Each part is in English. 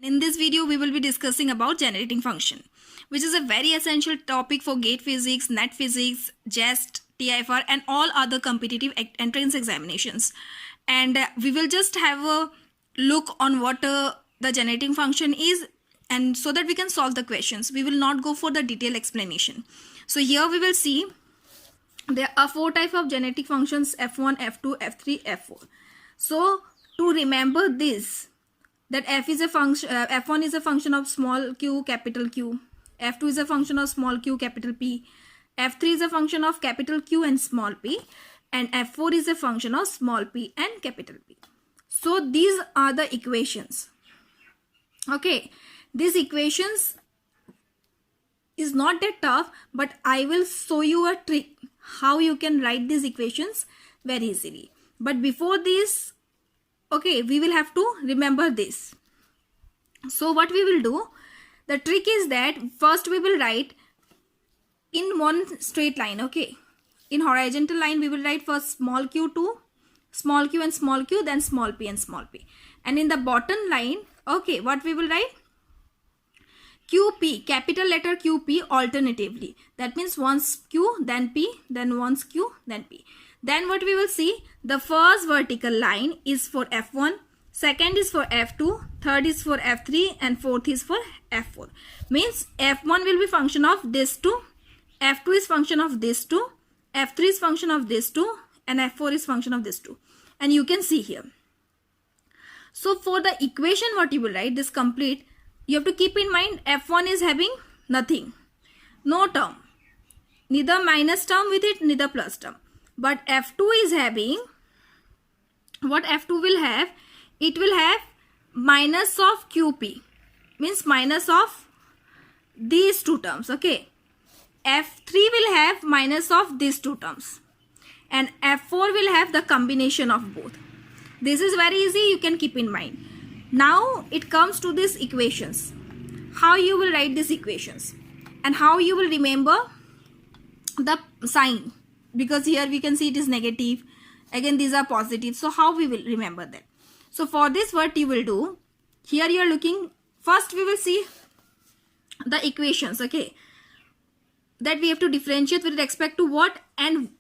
In this video, we will be discussing about generating function, which is a very essential topic for gate physics, net physics, JEST, TIFR and all other competitive entrance examinations. And we will just have a look on what the generating function is, and so that we can solve the questions. We will not go for the detailed explanation. So here we will see there are 4 types of generating functions: f1, f2, f3, f4. So to remember this, that f is a function, f1 is a function of small q capital Q, f2 is a function of small q capital P, f3 is a function of capital Q and small p, and f4 is a function of small p and capital P. So these are the equations. Okay, these equations is not that tough, but I will show you a trick how you can write these equations very easily. But before this, okay, we will have to remember this. So what we will do, the trick is that first we will write in one straight line. Okay, in horizontal line we will write first small q to small q and small q, then small p and small p. And in the bottom line, okay, what we will write, QP, capital letter QP alternatively. That means once Q, then P, then once Q, then P. Then what we will see, the first vertical line is for F1, second is for F2, third is for F3 and fourth is for F4. Means F1 will be function of this two, F2 is function of this two, F3 is function of this two, and F4 is function of this two. And you can see here. So for the equation what you will write, this complete, you have to keep in mind F1 is having nothing, no term, neither minus term with it, neither plus term. But F2 is having, what F2 will have, it will have minus of QP, means minus of these two terms. Okay, F3 will have minus of these two terms, and F4 will have the combination of both. This is very easy, you can keep in mind. Now it comes to these equations, how you will write these equations and how you will remember the sign, because here we can see it is negative, again these are positive. So how we will remember that? So for this, what you will do, here you are looking, first we will see the equations, okay, that we have to differentiate with respect to what, and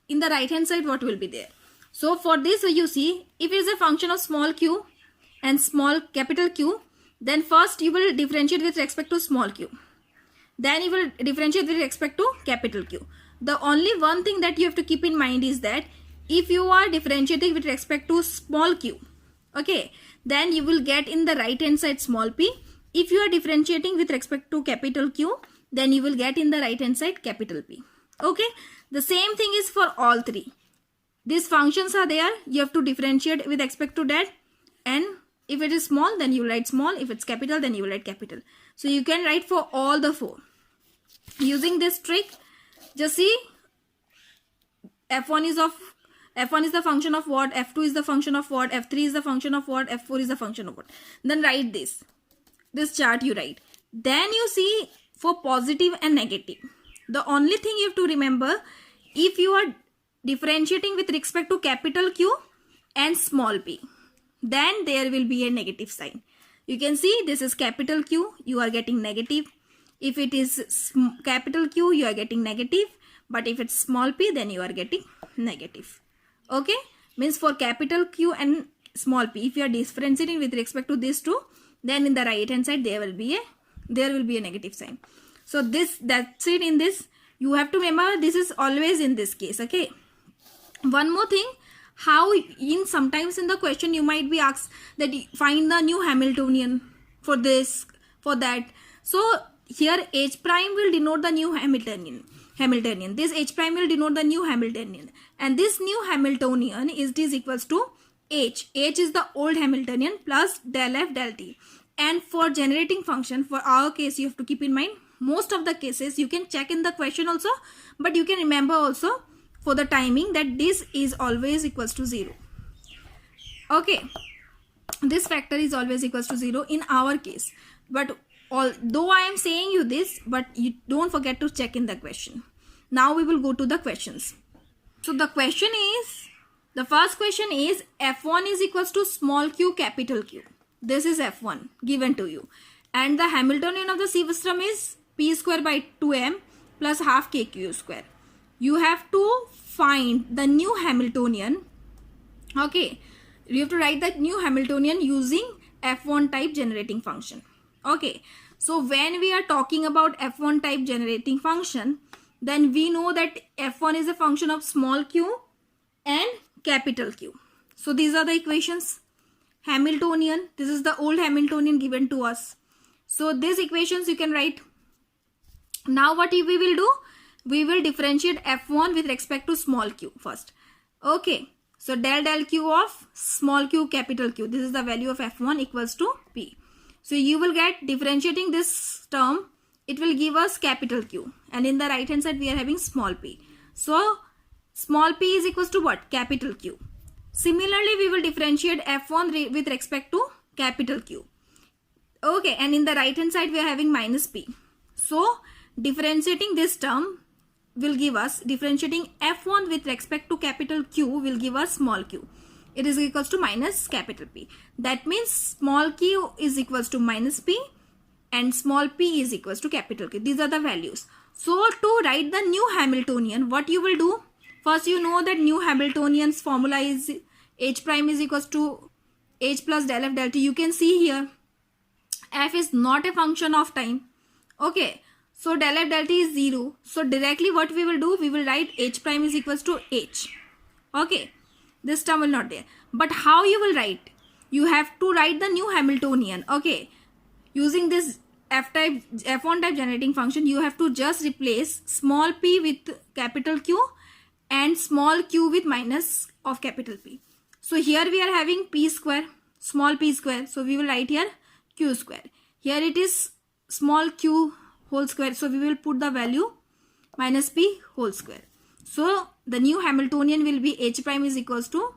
in the right hand side what will be there. So for this, you see, if it is a function of small q and small capital Q, then first you will differentiate with respect to small q, then you will differentiate with respect to capital Q. The only one thing that you have to keep in mind is that if you are differentiating with respect to small q, okay, then you will get in the right hand side small p. If you are differentiating with respect to capital Q, then you will get in the right hand side capital P. Okay, the same thing is for all three. These functions are there, you have to differentiate with respect to that, and if it is small, then you will write small. If it's capital, then you will write capital. So you can write for all the 4. Using this trick, just see, F1 is the function of what, F2 is the function of what, F3 is the function of what, F4 is the function of what. Then write this chart you write. Then you see for positive and negative. The only thing you have to remember, if you are differentiating with respect to capital Q and small p, then there will be a negative sign. You can see this is capital Q, you are getting negative. If it is capital Q, you are getting negative. But if it's small p, then you are getting negative. Okay, means for capital Q and small p, if you are differentiating with respect to these two, then in the right hand side there will be a negative sign. So that's it. In this, you have to remember this is always in this case. Okay, one more thing, how in sometimes in the question you might be asked that find the new Hamiltonian for this, for that. So here H prime will denote the new Hamiltonian. This H prime will denote the new Hamiltonian, and this new Hamiltonian is equals to H. H is the old Hamiltonian plus del F del T. And for generating function, for our case, you have to keep in mind, most of the cases you can check in the question also, but you can remember also for the timing that this is always equals to 0. Okay, this factor is always equals to 0 in our case. But although I am saying you this, but you don't forget to check in the question. Now we will go to the questions. So the question is, the first question is F1 is equals to small q capital Q. This is F1 given to you. And the Hamiltonian of the C system is P square by 2m plus half KQ square. You have to find the new Hamiltonian. Okay. You have to write the new Hamiltonian using F1 type generating function. Okay. So when we are talking about F1 type generating function, then we know that F1 is a function of small q and capital Q. So these are the equations. Hamiltonian, this is the old Hamiltonian given to us. So these equations you can write. Now what we will do? We will differentiate F1 with respect to small q first. Okay. So del q of small q capital Q. This is the value of F1 equals to P. So you will get differentiating this term. It will give us capital Q. And in the right hand side we are having small p. So small p is equals to what? Capital Q. Similarly, we will differentiate F1 with respect to capital Q. Okay, and in the right hand side we are having minus p. So differentiating this term will give us, differentiating F1 with respect to capital Q will give us small q. It is equals to minus capital P. That means small q is equals to minus p and small p is equals to capital Q. These are the values. So to write the new Hamiltonian, what you will do? First, you know that new Hamiltonian's formula is H prime is equals to H plus del F del T. You can see here, F is not a function of time. Okay. So del F del T is 0. So directly what we will do? We will write H prime is equals to H. Okay. This term will not there. But how you will write? You have to write the new Hamiltonian. Okay. Using this F1 type generating function, you have to just replace small p with capital Q and small q with minus of capital P. So here we are having p square, small p square. So we will write here q square. Here it is small q whole square. So we will put the value minus p whole square. So the new Hamiltonian will be H prime is equals to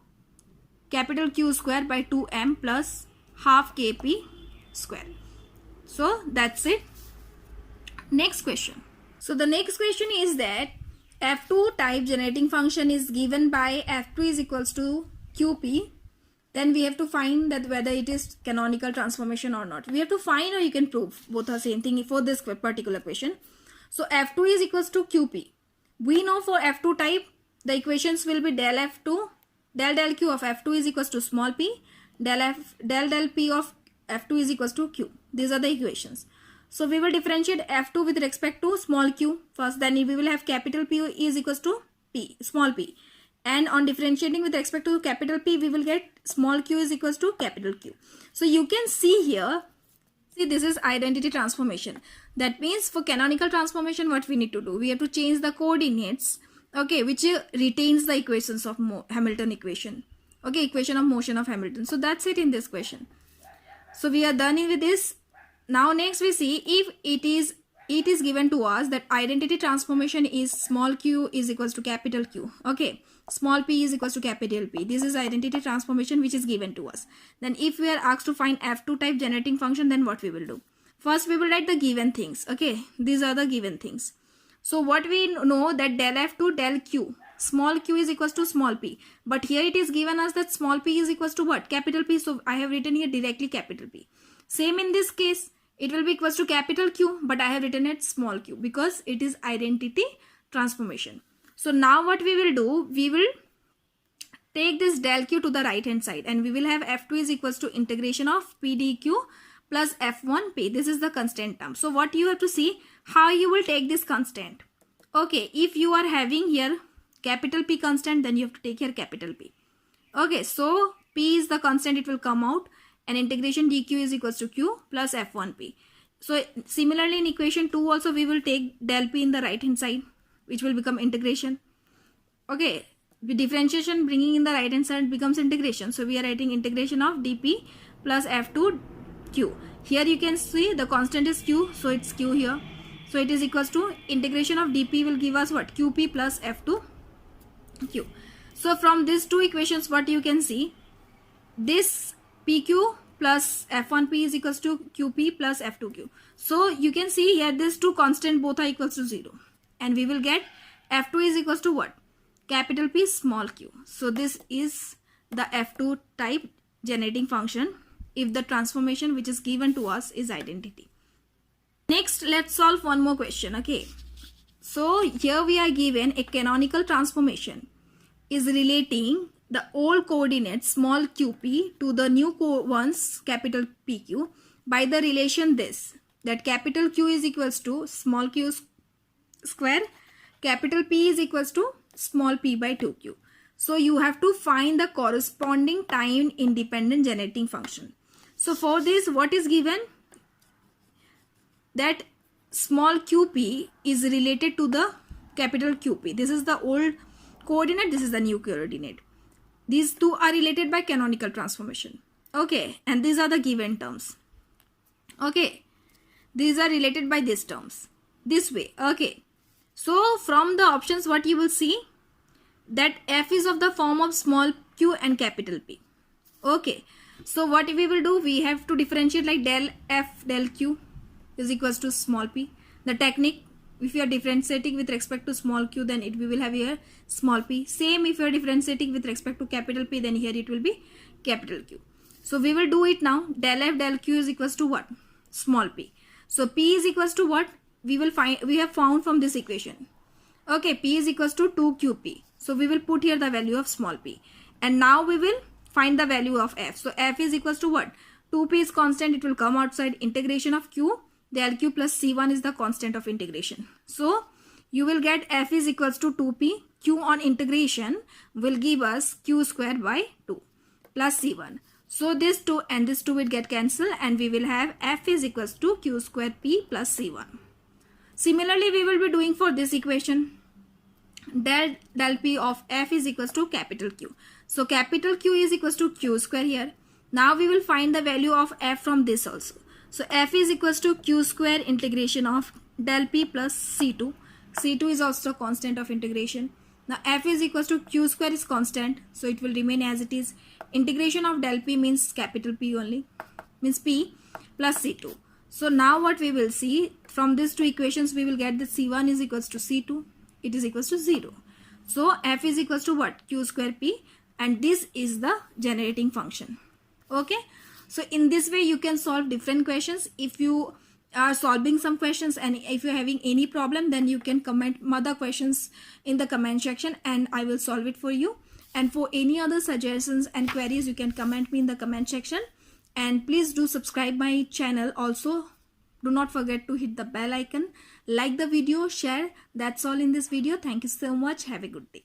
capital Q square by 2m plus half kp square. So that's it. Next question. So the next question is that F2 type generating function is given by F2 is equals to QP. Then we have to find that whether it is canonical transformation or not. We have to find or you can prove. Both are same thing for this particular question. So F2 is equals to QP. We know for F2 type, the equations will be del F2, del Q of F2 is equals to small p, del P of F2 is equals to Q. These are the equations. So we will differentiate F2 with respect to small q first. Then we will have capital P is equals to P, small p. And on differentiating with respect to capital P, we will get small q is equals to capital Q. So you can see here, see this is identity transformation. That means for canonical transformation, what we need to do? We have to change the coordinates, okay, which retains the equations of Hamilton equation. Okay, equation of motion of Hamilton. So that's it in this question. So we are done with this. Now next we see if it is given to us that identity transformation is small q is equals to capital Q. Okay, small p is equals to capital P. This is identity transformation which is given to us. Then if we are asked to find F2 type generating function, then what we will do? First we will write the given things. Okay, these are the given things. So what we know that del F2 del Q, small q is equals to small p. But here it is given us that small p is equals to what? Capital P. So I have written here directly capital P. Same in this case, it will be equals to capital Q, but I have written it small q because it is identity transformation. So now what we will do, we will take this del q to the right hand side and we will have F2 is equals to integration of P dq plus F1P. This is the constant term. So what you have to see, how you will take this constant. Okay, if you are having here capital P constant, then you have to take here capital P. Okay, so P is the constant, it will come out, and integration dq is equals to q plus F1P. So similarly in equation 2 also we will take del P in the right hand side, which will become integration. Okay, with differentiation bringing in the right hand side becomes integration. So we are writing integration of dp plus F2 q. Here you can see the constant is q, so it's q here. So it is equals to integration of dp will give us what? Qp plus F2 q. So from these two equations, what you can see, this PQ plus F1P is equals to QP plus F2Q. So you can see here these two constant both are equals to 0. And we will get F2 is equals to what? Capital P small q. So this is the F2 type generating function. if the transformation which is given to us is identity. Next, let's solve one more question. Okay, so here we are given a canonical transformation is relating the old coordinate small qp to the new ones capital PQ by the relation this, that capital Q is equals to small q square, capital P is equals to small p by 2q. So you have to find the corresponding time independent generating function. So for this, what is given? That small qp is related to the capital QP. This is the old coordinate, this is the new coordinate. These two are related by canonical transformation. Okay, and these are the given terms. Okay, these are related by these terms this way. Okay, so from the options what you will see, that f is of the form of small q and capital P. Okay, so what we will do, we have to differentiate like del f del q is equals to small p. The technique, if you are differentiating with respect to small q, then we will have here small p. Same if you are differentiating with respect to capital P, then here it will be capital Q. So we will do it now. Del f del q is equals to what? Small p. So p is equals to what? We have found from this equation. Okay, p is equals to 2qp. So we will put here the value of small p. And now we will find the value of f. So f is equals to what? 2p is constant, it will come outside. Integration of q, del q plus c1 is the constant of integration. So you will get f is equals to 2p. Q on integration will give us q square by 2 plus c1. So this 2 and this 2 will get cancelled and we will have f is equals to q square p plus c1. Similarly, we will be doing for this equation. Del p of f is equals to capital Q. So capital Q is equals to q square here. Now we will find the value of f from this also. So f is equals to q square integration of del p plus c2. c2 is also constant of integration. Now f is equals to q square is constant, so it will remain as it is. Integration of del p means capital P only, means p plus c2. So now what we will see, from these two equations we will get that c1 is equals to c2, it is equals to 0. So f is equals to what? Q square p, and this is the generating function. Okay, so in this way you can solve different questions. If you are solving some questions and if you're having any problem, then you can comment other questions in the comment section and I will solve it for you. And for any other suggestions and queries, you can comment me in the comment section. And please do subscribe my channel. Also, do not forget to hit the bell icon, like the video, share. That's all in this video. Thank you so much. Have a good day.